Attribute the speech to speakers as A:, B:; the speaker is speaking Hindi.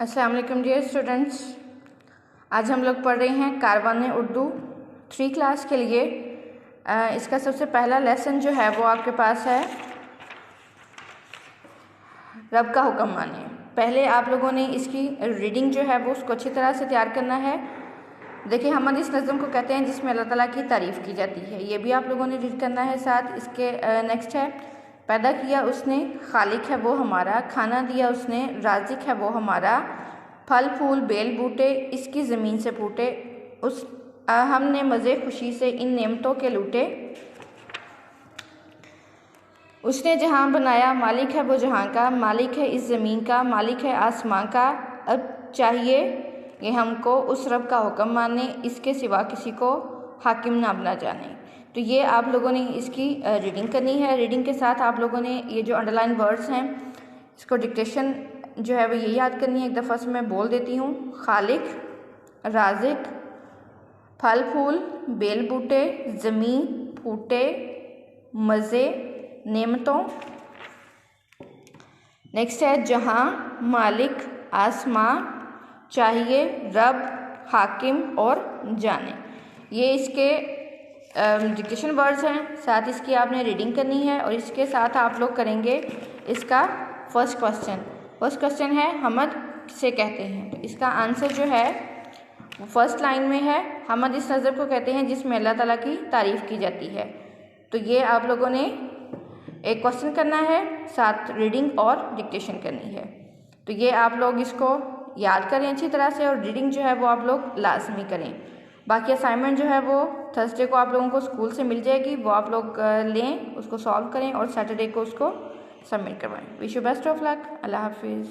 A: अस्सलाम वालेकुम डियर स्टूडेंट्स। आज हम लोग पढ़ रहे हैं कारवान उर्दू 3 क्लास के लिए। इसका सबसे पहला लेसन जो है वो आपके पास है रब का हुक्म माने। पहले आप लोगों ने इसकी रीडिंग जो है वो उसको अच्छी तरह से तैयार करना है। देखिए, हम इस नज़म को कहते हैं जिसमें अल्लाह ताला की तारीफ़ की जाती है। ये भी आप लोगों ने रीड करना है। साथ इसके नेक्स्ट है, पैदा किया उसने, खालिक है वो हमारा, खाना दिया उसने, राज़िक है वो हमारा, फल फूल बेल बूटे इसकी ज़मीन से फूटे, उस हमने मज़े खुशी से इन नेमतों के लूटे, उसने जहाँ बनाया, मालिक है वो जहाँ का, मालिक है इस ज़मीन का, मालिक है आसमां का, अब चाहिए ये हमको उस रब का हुक्म माने, इसके सिवा किसी को हाकिम ना बना जाने। तो ये आप लोगों ने इसकी रीडिंग करनी है। रीडिंग के साथ आप लोगों ने ये जो अंडरलाइन वर्ड्स हैं इसको डिक्टेशन जो है वो ये याद करनी है। एक दफ़ा से मैं बोल देती हूँ। खालिक, राज़िक, फल फूल बेल बूटे, ज़मीन, फूटे, मज़े, नेमतों। नेक्स्ट है जहाँ, मालिक, आसमां, चाहिए, रब, हाकिम और जाने। ये इसके डिक्टेशन वर्ड्स हैं। साथ इसकी आपने रीडिंग करनी है और इसके साथ आप लोग करेंगे इसका फर्स्ट क्वेश्चन। फर्स्ट क्वेश्चन है हमद किसे कहते हैं। तो इसका आंसर जो है वो फर्स्ट लाइन में है। हमद इस नज़र को कहते हैं जिसमें अल्लाह ताला की तारीफ़ की जाती है। तो ये आप लोगों ने एक क्वेश्चन करना है, साथ रीडिंग और डिक्टेशन करनी है। तो ये आप लोग इसको याद करें अच्छी तरह से और रीडिंग जो है वो आप लोग लाजमी करें। बाकी असाइनमेंट जो है वो थर्सडे को आप लोगों को स्कूल से मिल जाएगी, वो आप लोग लें, उसको सॉल्व करें और सैटरडे को उसको सबमिट करवाएं। Wish you best of luck. अल्लाह हाफिज़।